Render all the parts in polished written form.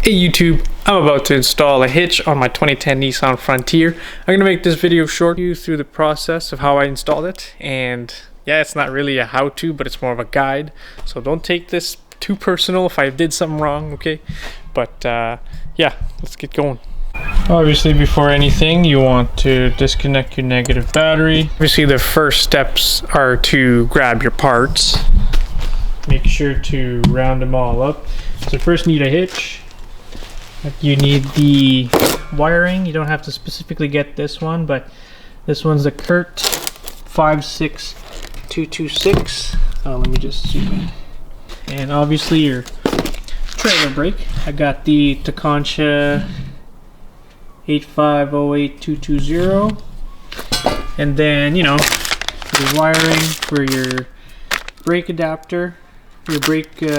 Hey YouTube, I'm about to install a hitch on my 2010 Nissan Frontier. I'm going to make this video short you through the process of how I installed it, and yeah, it's not really a how-to, but it's more of a guide, so don't take this too personal if I did something wrong, okay? But yeah, let's get going. Obviously, before anything, you want to disconnect your negative battery. Obviously, the first steps are to grab your parts. Make sure to round them all up. So first need a hitch. You need the wiring. You don't have to specifically get this one, but this one's the Kurt 56226. Let me just zoom in. And obviously your trailer brake. I got the Takancha 8508220. And then, you know, your wiring for your brake adapter, your brake, brake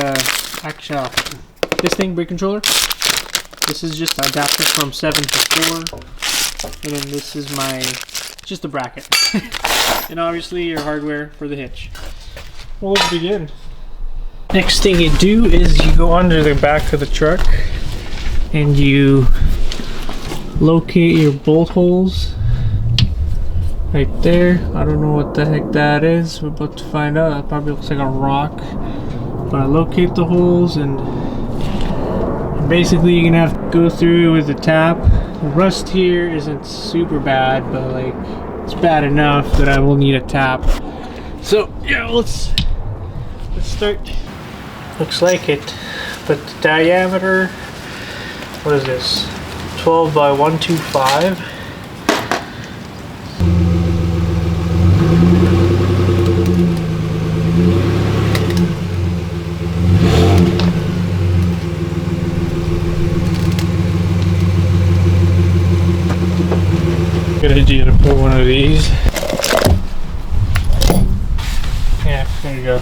controller. This is just adapter from 7 to 4, and then this is just a bracket. And obviously your hardware for the hitch. Well, let's begin. Next thing you do is you go under the back of the truck and you locate your bolt holes right there. I don't know what the heck that is. We're about to find out. It probably looks like a rock. But I locate the holes, and basically you're gonna have to go through with the tap. The rust here isn't super bad, but like it's bad enough that I will need a tap. So yeah, let's start. Looks like it, but the diameter, what is this? 12 by 125. Good idea to put one of these. Yeah, there you go.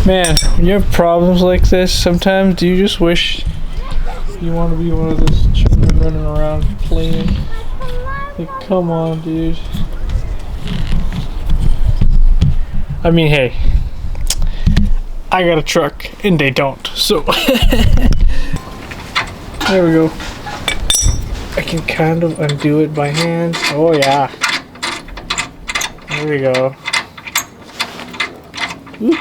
Man, when you have problems like this, sometimes do you just wish you want to be one of those children running around playing? Like, come on, dude. I mean, hey, I got a truck and they don't, so there we go. I can kind of undo it by hand. Oh yeah, there we go. Oop.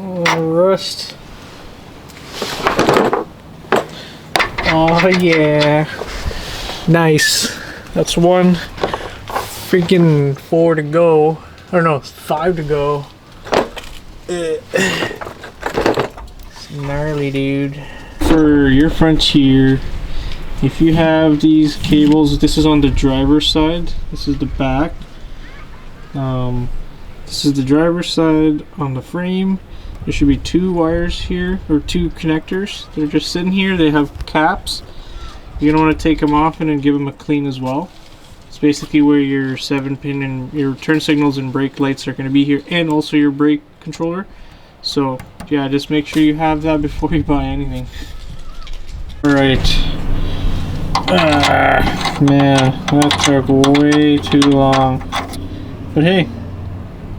Oh, rust. Oh yeah, nice. That's one. Freaking 4 to go. Or no, 5 to go. It's gnarly, dude. For your Frontier, if you have these cables, this is on the driver's side. This is the back. This is the driver's side on the frame. There should be 2 wires here, or 2 connectors. They're just sitting here. They have caps. You're going to want to take them off and then give them a clean as well. It's basically where your 7-pin and your turn signals and brake lights are going to be here, and also your brake controller. So yeah, just make sure you have that before you buy anything. Alright. Man, that took way too long. But hey,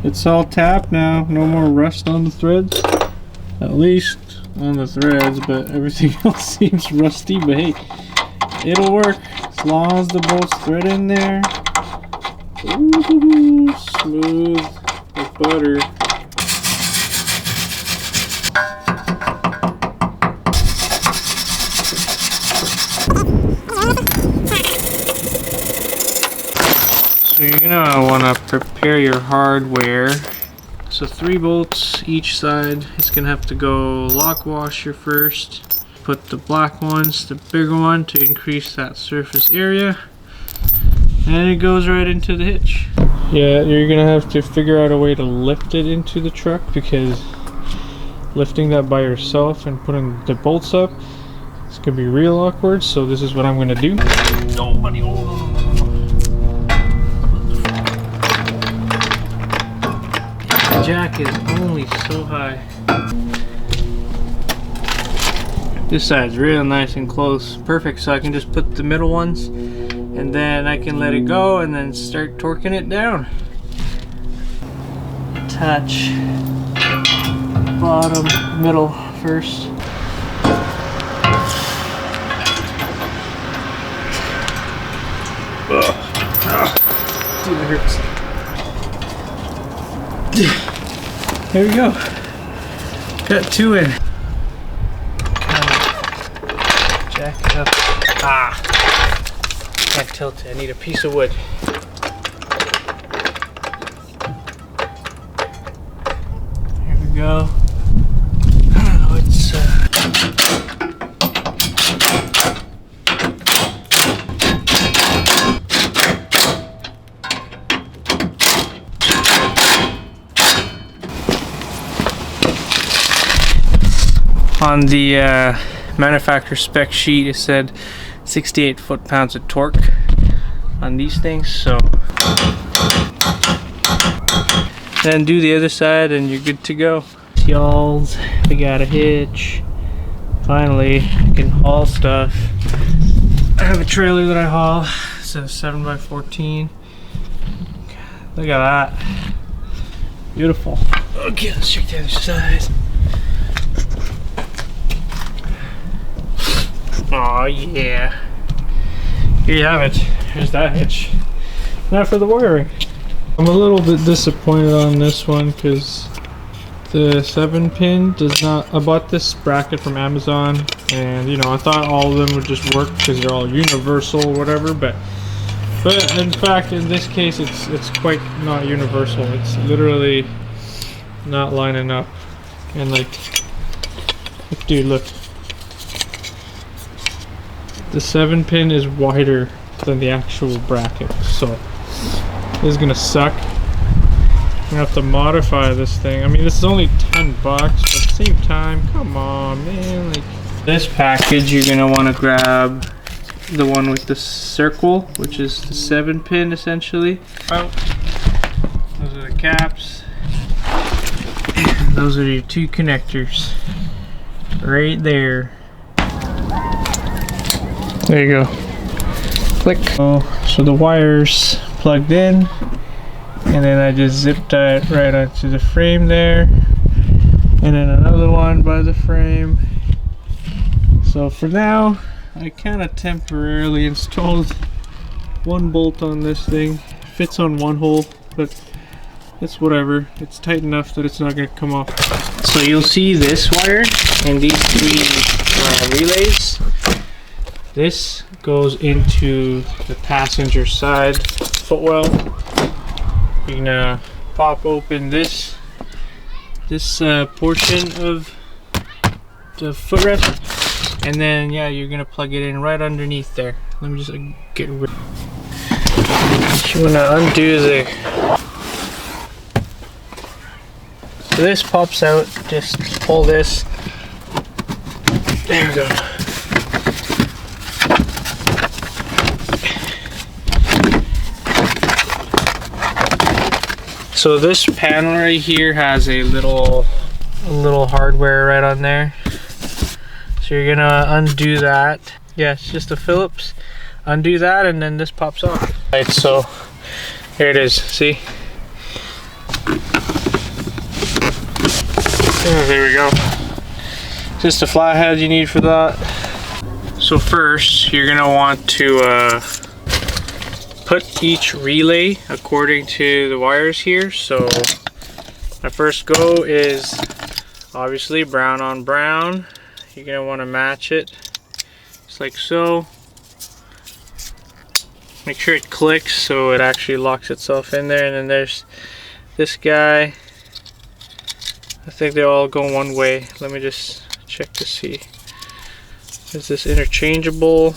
it's all tapped now. No more rust on the threads. At least on the threads, but everything else seems rusty. But hey, it'll work as long as the bolts thread in there. Ooh, smooth like butter. So you're gonna want to prepare your hardware. So 3 bolts each side. It's gonna have to go lock washer first. Put the black ones, the bigger one, to increase that surface area, and it goes right into the hitch. Yeah, you're gonna have to figure out a way to lift it into the truck, because lifting that by yourself and putting the bolts up, it's gonna be real awkward. So this is what I'm gonna do. No, buddy. The jack is only so high. This side's real nice and close, perfect, so I can just put the middle ones and then I can let it go and then start torquing it down. Touch bottom, middle first. Dude, it hurts. There we go. Got two in. Jack it up. Can't tilt it. I need a piece of wood. There we go. I don't know, it's on the manufacturer spec sheet it said 68 foot-pounds of torque on these things, so then do the other side and you're good to go. Y'alls, we got a hitch. Finally, I can haul stuff. I have a trailer that I haul. It's a 7x14. Look at that. Beautiful. Okay, let's check the other side. Oh yeah. Here you have it. Here's that hitch. Now for the wiring. I'm a little bit disappointed on this one because the 7-pin does not. I bought this bracket from Amazon and you know I thought all of them would just work because they're all universal or whatever, but in fact in this case it's quite not universal. It's literally not lining up. And like, dude, look. The 7-pin is wider than the actual bracket, so this is gonna suck. I'm gonna have to modify this thing. I mean, this is only $10, but at the same time, come on, man. Like, this package, you're gonna want to grab the one with the circle, which is the 7-pin essentially. Oh, those are the caps. And those are your two connectors, right there. There you go. Click. Oh, so the wire's plugged in, and then I just zip tie it right onto the frame there, and then another one by the frame. So for now, I kind of temporarily installed one bolt on this thing. It fits on one hole, but it's whatever. It's tight enough that it's not going to come off. So you'll see this wire and these three relays. This goes into the passenger side footwell. You're gonna pop open this portion of the footrest, and then yeah, you're gonna plug it in right underneath there. Let me just get rid. You wanna undo the. So this pops out. Just pull this. There we go. So this panel right here has a little hardware right on there. So you're gonna undo that. Yeah, it's just a Phillips. Undo that and then this pops off. Right, so here it is, see? Oh, there we go. Just a flathead you need for that. So first, you're gonna want to put each relay according to the wires here. So my first go is obviously brown on brown. You're gonna want to match it just like so. Make sure it clicks so it actually locks itself in there. And then there's this guy. I think they all go one way. Let me just check to see. Is this interchangeable?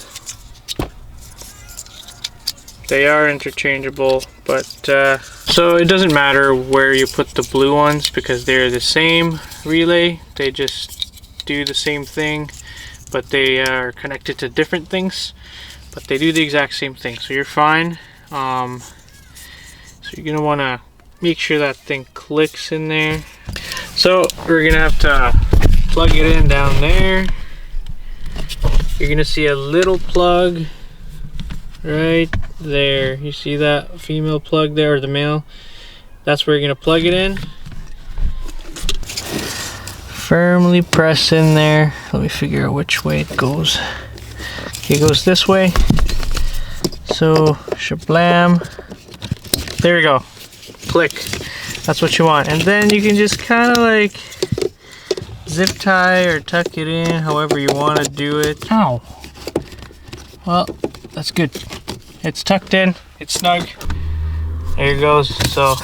They are interchangeable, but so it doesn't matter where you put the blue ones because they're the same relay. They just do the same thing, but they are connected to different things, but they do the exact same thing, so you're fine. So you're gonna want to make sure that thing clicks in there. So we're gonna have to plug it in down there, you're gonna see a little plug right there. You see that female plug there, or the male? That's where you're gonna plug it in. Firmly press in there. Let me figure out which way it goes. It goes this way. So, shablam. There you go. Click. That's what you want. And then you can just kind of like zip tie or tuck it in however you want to do it. Ow. Well, that's good. It's tucked in. It's snug. There it goes. So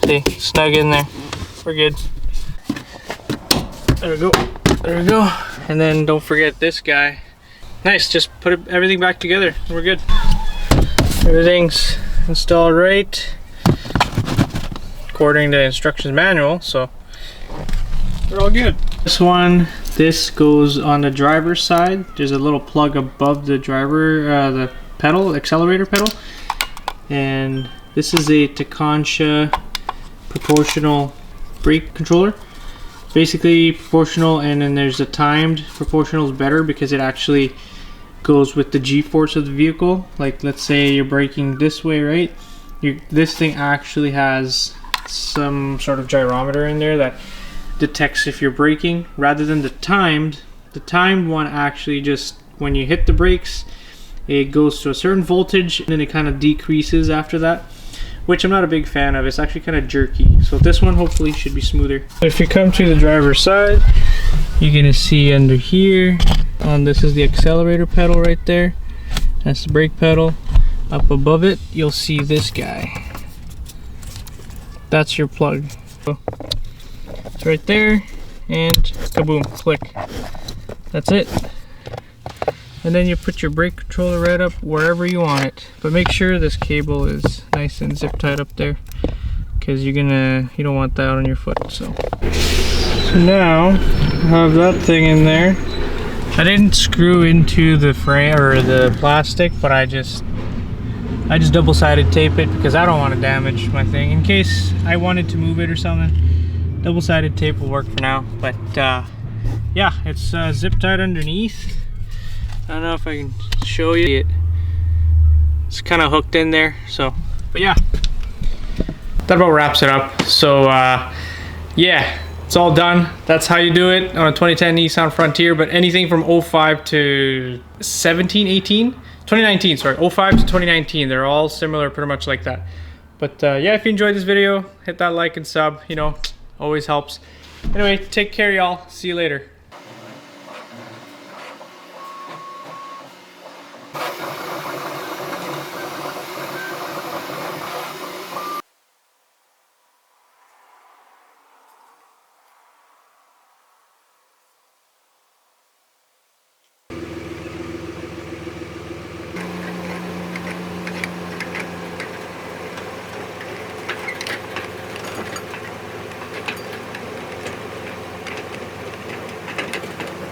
see, snug in there. We're good. There we go. There we go. And then don't forget this guy. Nice. Just put everything back together. We're good. Everything's installed right according to the instructions manual, so we're all good. This goes on the driver's side. There's a little plug above the driver, the pedal, accelerator pedal, and this is a Takancha proportional brake controller. Basically proportional, and then there's a timed. Proportional is better because it actually goes with the G-force of the vehicle. Like, let's say you're braking this way, right? This thing actually has some sort of gyrometer in there that detects if you're braking, rather than the timed. The timed one actually just, when you hit the brakes, it goes to a certain voltage and then it kind of decreases after that, which I'm not a big fan of. It's actually kind of jerky. So this one hopefully should be smoother. If you come to the driver's side, you're gonna see under here, this is the accelerator pedal right there. That's the brake pedal. Up above it, you'll see this guy. That's your plug. So it's right there, and kaboom, click. That's it. And then you put your brake controller right up wherever you want it. But make sure this cable is nice and zip tied up there, because you don't want that on your foot. So now I have that thing in there. I didn't screw into the frame or the plastic, but I just double-sided tape it because I don't want to damage my thing. In case I wanted to move it or something, double-sided tape will work for now. But yeah, it's zip tied underneath. I don't know if I can show you it. It's kind of hooked in there. So, but yeah, that about wraps it up. So yeah, it's all done. That's how you do it on a 2010 Nissan Frontier. But anything from 05 to 17, 18, 2019, sorry, 05 to 2019, they're all similar, pretty much like that. But yeah, if you enjoyed this video, hit that like and sub, you know, always helps. Anyway, take care, y'all. See you later.